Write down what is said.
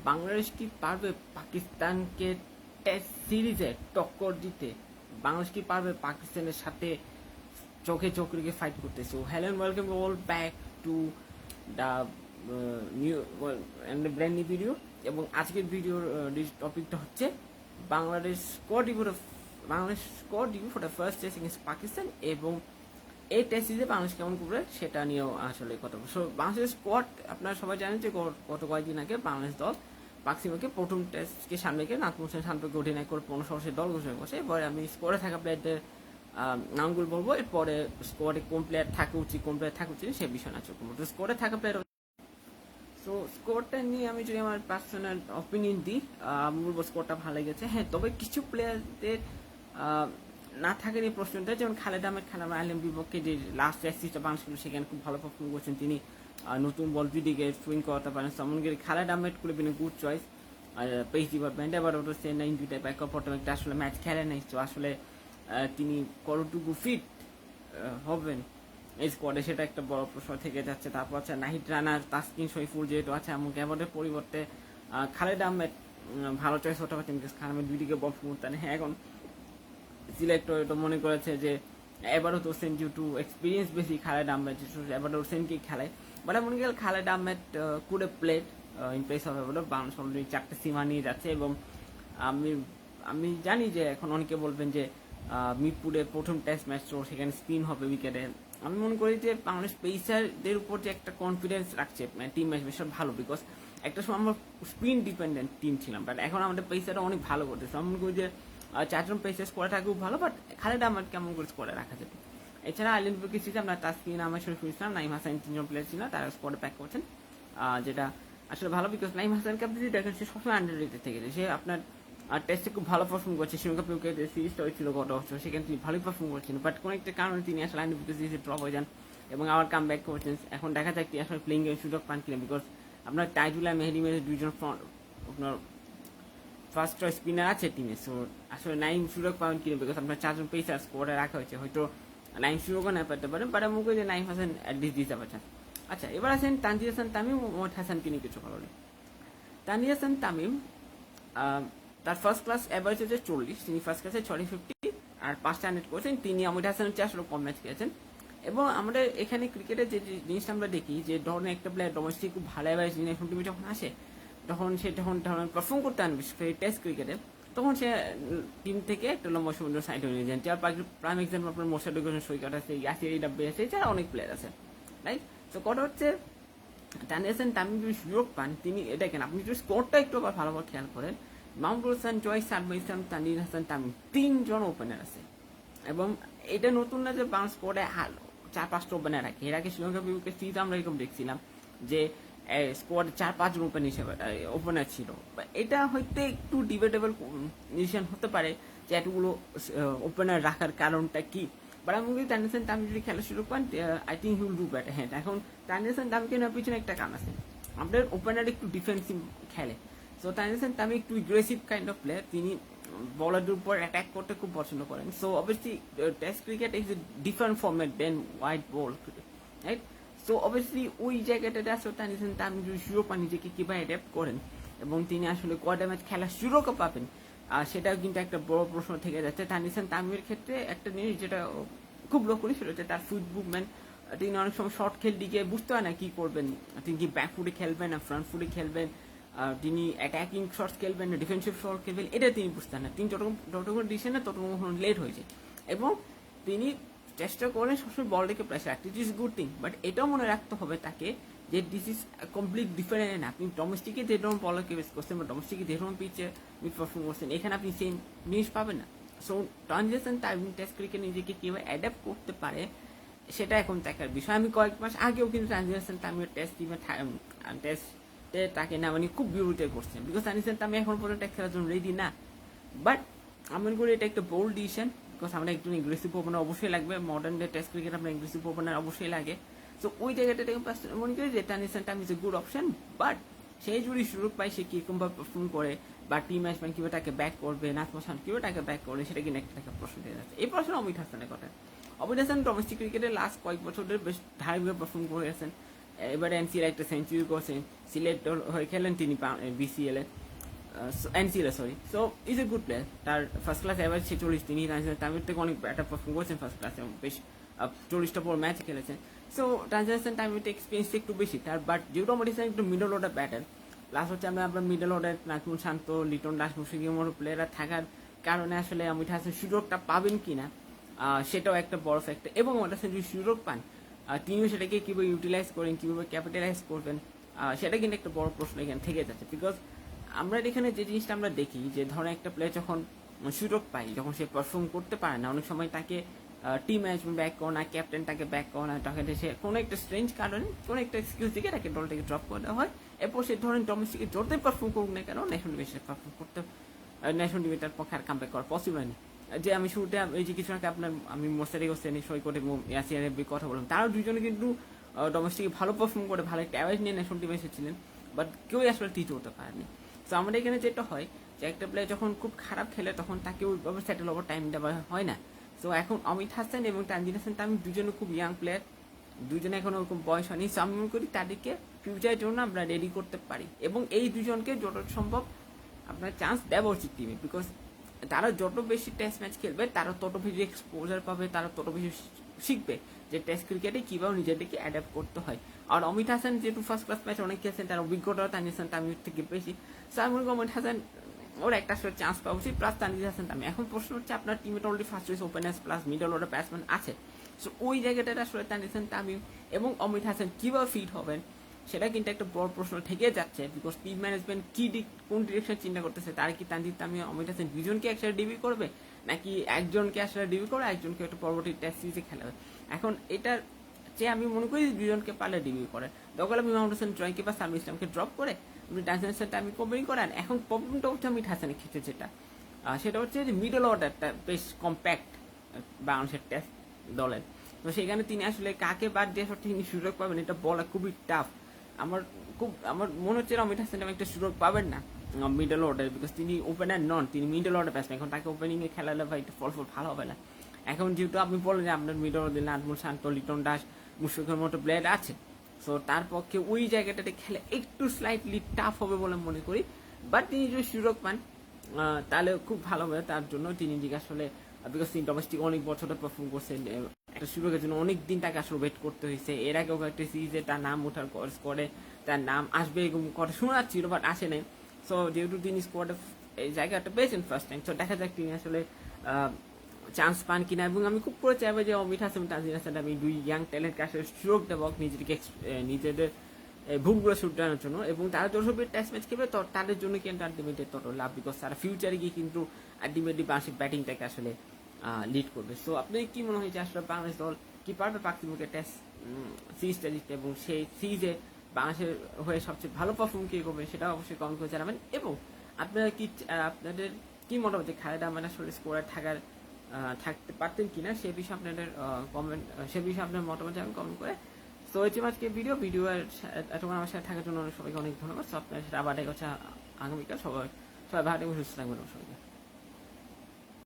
বাংলাদেশ কি পারবে পাকিস্তানকে টেস্ট সিরিজে টক্কর দিতে? বাংলাদেশ কি পারবে পাকিস্তানের সাথে চোখে চোখ রেখে ফাইট করতে? So hello and welcome all back to the new brand new video. এবং আজকের ভিডিওর টপিকটা হচ্ছে Bangladesh score due for the first test against Pakistan, এবং এই টেস্ট সিরিজে বাংলাদেশ কেমন করবে সেটা নিয়েও আসলে কথা বলবো। সো বাংলাদেশের স্কোয়াড আপনারা সবাই জানেন যে গত কয়েকদিন আগে বাংলাদেশ দল পাকিস্তানকে প্রথম টেস্টকে সামনে রেখে নাজমুল হোসেন শান্তকে অধিনায়ক করে 15 সদস্যের দল ঘোষণা করছে। এবারে আমি স্কোয়াডে থাকা প্লেয়ারদের নামগুলো বলবো, এরপরে স্কোয়াডে কোন প্লেয়ার থাকা উচিত কোন প্লেয়ার থাকা উচিত সে বিষয় না চোখ তো স্কোয়াডে থাকা প্লেয়ার। সো স্কোরটা নিয়ে আমি যদি আমার পার্সোনাল অপিনিয়ন দিই, আমি বলবো স্কোরটা ভালো লেগেছে। হ্যাঁ, তবে কিছু প্লেয়ারদের না থাকে এই প্রশ্নটা, যেমন খালেদ আহমেদ খান আলম বিপক্ষে যে লাস্ট টেস্টটা বাংলাদেশ ছিল সেখানে খুব ভালো পারফর্ম করছেন তিনি। নতুন বল দিকে সুইং করাতে পারেন সমনগির খালেদ আহমেদ করে বিন গুড চয়েস। আর পেস ডিপার্টমেন্ট এবার ওটা চেন্নাই ইন্ডিয়া ব্যাকআপ একটা আসলে ম্যাচ খেলে নাই, তো আসলে তিনি কতটুকু ফিট হবেন এই স্কোয়াডে সেটা একটা বড় প্রশ্ন থেকে যাচ্ছে। তারপর আছে নাহিদ রানার, তাসকিন সইফুল যেহেতু আছে, এমন ক্যাবটের পরিবর্তে খালেদ আহমেদ ভালো চয়েস হতে পারতেন, খালেদ আহমেদ দুই দিকে বল করতেন। হ্যাঁ, এখন সিলেক্টর এটা মনে করেছে যে এবারও তো হোসেন ডিউ টু এক্সপিরিয়েন্স বেশি খালেদ আহমেদ এবারও হোসেনকেই খেলায়। বাট মনে গেল Khaled Ahmed could A played in place of এবারও বাংলাদেশ অলরেডি 4টে সীমা নিয়ে যাচ্ছে। এবং আমি জানি যে এখন অনেকে বলবেন যে মিরপুরে প্রথম টেস্ট ম্যাচ, তো সেখানে স্পিন হবে উইকেটে। আমি মনে করি যে বাংলাদেশ পেসারদের উপর যে একটা কনফিডেন্স রাখছে টিম ম্যাচ বেশ ভালো, বিকজ একটা সময় আমরা স্পিন ডিপেন্ডেন্ট টিম ছিলাম, বাট এখন আমাদের পেসাররা অনেক ভালো করতেছে। আমি মনে করি যে 4জন পেসার স্কোয়াডে থাকা খুব ভালো, বাট খালেদ আহমেদ কেমন করে স্কোয়াডে রাখা যেত। এছাড়া আইল্যান্ড বিপক্ষে ছিল আপনার তাসকিন আহমেদ, শরীফুল ইসলাম, নাইম হাসান 3জন প্লেয়ার ছিল, তারা স্কোয়াডে প্যাক করছেন, যেটা আসলে ভালো। বিকজ নাইম হাসানকে আপনি যদি দেখেন সে সবসময় আন্ডার রেটেড থেকে সে আপনার টেস্টে খুব ভালো পারফর্ম করছে। শ্রীলঙ্কা বিপক্ষে সিরিজটা হয়েছিল গত বছর, সেখানে তিনি ভালোই পারফর্ম করছেন, বাট কোনো একটা কারণে তিনি আসলে আইল্যান্ড বিপক্ষে সিরিজে ড্রপ হয়ে যান এবং আবার কাম ব্যাক করছেন। এখন দেখা যাক তিনি আসলে প্লেইং এর সুযোগ পান কিনা, বিকজ আপনার তাইজুল্লাহ মেহেদি মেহেদি দুইজন আপনার ফার্স্ট চয়েস স্পিনার আছে টিমে। সো আসলে নাইম সুযোগ পাবেন কিনা, বিকজ আপনার 4জন পেসার স্কোয়াডে রাখা হয়েছে, হয়তো নাইম সুযোগও না পেতে পারেন, বাট আমি করি যে নাইম হাসান অ্যাটলিস্ট দিতে পারছেন। আচ্ছা, এবার আছেন তানজিদ হাসান তামিম ও মোহাম্মদ হাসানকে নিয়ে কিছু বলেন। তানজিদ হাসান তামিম তার ফার্স্ট ক্লাস অ্যাভারেজ হচ্ছে 40, তিনি ফার্স্ট ক্লাসে 650 আর 5টা রান করেছেন। তিনি মোহাম্মদ হাসান হচ্ছে আসলে কম ম্যাচ খেলেছেন। এবং আমরা এখানে ক্রিকেটের যে জিনিসটা আমরা দেখি যে ধরনের একটা প্লেয়ার ডোমেস্টিক খুব ভালো অ্যাভারেজ ন্যাশনাল টিমে যখন আসে, তখন সে যখন পারফর্ম করতে আনবে টেস্ট ক্রিকেটে, তখন সে টিম থেকে একটা লম্বা সমুদ্র সাইড হয়ে নিয়ে যান। যার প্রাইম এক্সাম্পল আপনার মোশাররফ হোসেন সৈকত আছে, ইয়াসির ডাব্বে আছে, এছাড়া অনেক প্লেয়ার আছে, রাইট? তো কথা হচ্ছে তানজিদ হাসান তামিম যদি সুযোগ পান, তিনি দেখেন আপনি যদি স্কোরটা একটু আবার ভালোভাবে খেয়াল করেন, মাহমুদুল হাসান, জয়, সাদমান ইসলাম, তানজিদ হাসান তামিম 3জন ওপেনার আছে। এবং এটা নতুন না যে বাংলাদেশ স্কোয়াডে 4-5টা ওপেনার রাখে। এর আগে শ্রীলঙ্কা বিপক্ষে সিরিজ আমরা এরকম দেখছিলাম যে স্কোয়াডে 4-5জন ওপেনার ছিল। এটা হয়তো একটু ডিবেটেবল ডিসিশন হতে পারে যে এতগুলো ওপেনার রাখার কারণটা কি, বাট আমি বলি তানজিদ হাসান তামিম যদি খেলা শুরু করেন, I think he will do better. হ্যাঁ, এখন তানজিদ হাসান তামিমকে নেওয়ার পিছনে একটা কারণ আছে, আপনার ওপেনার একটু ডিফেন্সিভ খেলে। সো তানজিদ হাসান তামিম একটু এগ্রেসিভ কাইন্ড অফ প্লেয়ার, তিনি বলারদের উপর অ্যাটাক করতে খুব পছন্দ করেন। So obviously test cricket is a different format than white ball cricket, right? So obviously ওই জায়গাটাতে আসলে তানজিদ হাসান তামিম যদি সুযোগ পান নিজেকে কীভাবে অ্যাডাপ্ট করেন এবং তিনি আসলে কয়টা ম্যাচ খেলার সুযোগও পাবেন, সেটাও কিন্তু একটা বড় প্রশ্ন থেকে যাচ্ছে। তানজিদ হাসান তামিমের ক্ষেত্রে একটা জিনিস যেটা খুব লক্ষ্য করি সেটা হচ্ছে তার ফুট মুভমেন্ট। তিনি অনেক সময় শর্ট খেল দিকে বুঝতে হয় না কি করবেন, তিনি কি ব্যাক ফুটে খেলবেন না ফ্রন্ট ফুটে খেলবেন, তিনি অ্যাটাকিং শর্টস খেলবেন না ডিফেন্সিভ শর্ট খেলবেন, এটা তিনি বুঝতেন না। তিনি যতক্ষণ ডিসিশন না ততক্ষণ লেট হয়েছে, এবং তিনি চেষ্টা করেন সবসময় বলটাকে প্রেসার রাখতে, it is good thing. But এটাও মনে রাখতে হবে তাকে যে দিস ইজ কমপ্লিট ডিফারেন্ট। না আপনি ডোমেস্টিকে যে ধরুন বলকে বেস করছেন বা ডোমেস্টিকে যে ধরুন পিচে পারফর্ম করছেন, এখানে আপনি সেম জিনিস পাবেন না। So Tanzid Hasan Tamim test cricket নিজেকে কীভাবে অ্যাডাপ্ট করতে পারে সেটা এখন দেখার বিষয়। আমি কয়েক মাস আগেও কিন্তু তানজিদ হাসান তামিমের টেস্ট টিমে টেস্টে তাকে না মানে খুব বিরোধিতা করছেন, বিকজ তানজিদ হাসান তামিম এখন পর্যন্ত খেলার জন্য রেডি না। বাট আমি মনে করি এটা একটা বোল্ড ডিসিশন, বিকজ আমরা একজন এগ্রেসিভ ওপেনার অবশ্যই লাগবে, মডার্ন ডে টেস্ট ক্রিকেট আপনার এগ্রেসিভ ওপেনার অবশ্যই লাগে। সো ওই জায়গাটাতে মনে করি যে Tanzid Hasan Tamim is a good option. But সেই যদি সুযোগ পায় সে কীরকমভাবে পারফর্ম করে বা টিম ম্যাচম্যান কীভাবে তাকে ব্যাক করবে, নাজমুল হাসান কীভাবে তাকে ব্যাক করবে, সেটা কিন্তু একটা প্রশ্ন দিয়ে যাচ্ছে। এই প্রশ্ন অমিত হাসানের কথা। অমিত হাসান ডোমেস্টিক ক্রিকেটে লাস্ট কয়েক বছরের বেশ ধারাবাহিক পারফর্ম করে গেছেন, এবারে এনসিএল একটা সেঞ্চুরি করছেন, সিলেট হয়ে খেলেন তিনি BCL A, NCL sorry. So is a good player, তার ফার্স্ট ক্লাস এভারেজ 46, তিনি তামির থেকে অনেক বেটার পারফর্ম করছেন ফার্স্ট ক্লাসে, বেশ 40টা পর ম্যাচ খেলেছেন। সো ট্রানজাকশন টাইমের এক্সপিরিয়েন্স একটু বেশি তার, বাট যেহেতু আমাদের একটু মিডল অর্ডার ব্যাটার, প্লাস হচ্ছে আমরা মিডল অর্ডার নাজমুল শান্ত, লিটন দাস, মুশফিকের মতো প্লেয়াররা থাকার কারণে আসলে অমিত হাসান সুযোগটা পাবেন কিনা সেটাও একটা বড় ফ্যাক্টর। এবং অমিত হাসান যদি সুযোগ পান তিনিও সেটাকে কীভাবে ইউটিলাইজ করেন, কীভাবে ক্যাপিটালাইজ করবেন, সেটা কিন্তু একটা বড় প্রশ্ন এখানে থেকে যাচ্ছে। বিকজ আমরা এখানে যে জিনিসটা আমরা দেখি যে ধরেন একটা প্লেয়ার যখন সুযোগ পাই, যখন সে পারফর্ম করতে পারে না, অনেক সময় তাকে টিম ম্যানেজমেন্ট ব্যাক করে না, ক্যাপ্টেন তাকে ব্যাক করে না, তাকে সে কোনো একটা স্ট্রেঞ্জ কারণে কোনো একটা এক্সকিউজ দিকে তাকে দল থেকে ড্রপ করে দেওয়া হয়। এরপর সে ধরেন ডোমেস্টিকে যতই পারফর্ম করুক না কেন ন্যাশনাল টিমে সে পারফর্ম করতে, ন্যাশনাল টিমে তার পক্ষে আর কামব্যাক করা পসিবল হয়নি। যে আমি শুরুতে এই যে কিছু আগে আপনার আমি মোস্তারিক হোসেন, সৈকত এবং ইয়াসিয়ারের কথা বললাম, তারাও দুজনে কিন্তু ডোমেস্টিকে ভালো পারফর্ম করে ভালো একটা অ্যাওয়ার্ড নিয়ে ন্যাশনাল টিমে এসেছিলেন, বাট কেউই আসলে টিচ হতে পারেনি। তো আমাদের এখানে যেটা হয় যে একটা প্লেয়ার যখন খুব খারাপ খেলে তখন তাকে ওইভাবে সেটেল ওভার টাইম দেওয়া হয় না। সো এখন অমিত হাসান এবং তানজিদ হাসান তামিম দুজনে খুব ইয়াং প্লেয়ার, দুজনে এখন ওরকম বয়স হয়নি। সো আমি মনে করি তাদেরকে ফিউচারের জন্য আমরা রেডি করতে পারি, এবং এই দুজনকে যত সম্ভব আপনার চান্স দেওয়া উচিত টিমে। বিকজ তারা যত বেশি টেস্ট ম্যাচ খেলবে তারা তত বেশি এক্সপোজার পাবে, তারা তত বেশি শিখবে যে টেস্ট ক্রিকেটে কীভাবে নিজেদেরকে অ্যাডাপ্ট করতে হয়। আর অমিত হাসান যেহেতু ফার্স্ট ক্লাস ম্যাচ অনেক খেলছেন, তার অভিজ্ঞতাও তানজিদ হাসান তামিমের থেকে বেশি। সো আমি মনে করি অমিত হাসান ওর একটা আসলে চান্স পাওয়া উচিত, প্লাস তানজিদ হাসান তামিম। এখন প্রশ্ন হচ্ছে আপনার টিমে already first choice openers plus middle order batsman আছে। সো ওই জায়গাটাতে আসলে তানজিদ হাসান তামিম এবং অমিত হাসান কীভাবে ফিট হবেন সেটা কিন্তু একটা বড় প্রশ্ন থেকে যাচ্ছে। বিকজ টিম ম্যানেজমেন্ট কোন ডিরেকশন চিন্তা করতেছে, তার কি তানজিদ তামিম অমিত হাসান দুজনকে একসাথে ডিবি করবে, নাকি একজনকে আসলে ডিবি করে একজনকে একটা পরবর্তী টেস্ট সিরিজে খেলাবে। এখন এটার যে আমি মনে করি দুজনকে পারলে ডিবি করে দখল আমি মোহাম্মদ হোসেন জয়কে বা সামির ইসলামকে ড্রপ করে আপনি ট্রান্সলেশন সাথে আমি কম্পেয়ার করেন। এখন প্রবলেমটা হচ্ছে অমিত হাসানের ক্ষেত্রে যেটা সেটা হচ্ছে যে মিডল অর্ডারটা বেশ কম্প্যাক্ট বাংলাদেশের টেস্ট দলের। তো সেখানে তিনি আসলে কাকে বাদ দিয়ে সব তিনি সুযোগ পাবেন এটা বলা খুবই টাফ। আমার মনে হচ্ছে অমিত হাসান একটা সুযোগ পাবেন না মিডল অর্ডার, বিকজ তিনি ওপেনার নন, তিনি মিডল অর্ডার ব্যাটসম্যান। এখন তাকে ওপেনিংয়ে খেলালে ভাই ফল ভালো হবে না। এখন যেহেতু আপনি বলেন যে আপনার মিডল অর্ডার নাজমুল শান্ত, লিটন দাস, মুশফিকের মতো প্লেয়ার আছে, সো তার পক্ষে ওই জায়গাটাতে খেলে একটু স্লাইটলি টাফ হবে বলে মনে করি। বাট তিনি যদি সুযোগ পান তাহলে খুব ভালো হবে তার জন্য। তিনি দিকে আসলে বিকজ তিনি ডোমেস্টিক অনেক বছর পারফর্ম করছেন, একটা সুযোগের জন্য অনেক দিন তাকে আসলে ওয়েট করতে হয়েছে। এর আগেও একটা সিরিজে তার নাম ওঠার স্কোয়াডে তার নাম আসবে এরকম কথা শোনাচ্ছিল, বাট আসে নাই। সো যেহেতু তিনি স্কোয়াডে এই জায়গাটা পেয়েছেন ফার্স্ট টাইম, সো দেখা যাক তিনি আসলে চান্স পান কিনা। এবং আমি খুব করে চাইবো যে অমিত হাসান তানজিদ হাসান আমি দুই ইয়াং ট্যালেন্টকে আসলে সুযোগ দেবো নিজেদের ভুলগুলো শুধরানোর জন্য, এবং তারা যত টেস্ট ম্যাচ খেলবে তাদের জন্য কিন্তু আলটিমেটলি তত লাভ, বিকজ তারা ফিউচারে গিয়ে কিন্তু আলটিমেটলি বাংলাদেশের ব্যাটিংটাকে আসলে লিড করবে। সো আপনি কি মনে হয় যে আসলে বাংলাদেশ দল কি পারবে পাকিস্তানকে টেস্ট সিরিজটা জিততে, এবং সেই সিরিজে বাংলাদেশের হয়ে সবচেয়ে ভালো পারফর্ম কে করবে সেটা অবশ্যই কমেন্ট করে জানাবেন। এবং আপনাদের কি মনে হয় যে খালেদ আহমেদ আসলে স্কোরার থাকতে পারতেন কিনা সে বিষয়ে আপনাদের সে বিষয়ে আপনার মতামত জানাবেন কমেন্ট করে। সো এই আজকে ভিডিও এতক্ষণ আমার সাথে থাকার জন্য সবাইকে অনেক ধন্যবাদ। সো আপনার সাথে আবার দেখা হচ্ছে আগামীকাল। সবাই ভালো সুস্থ থাকবেন সবাইকে।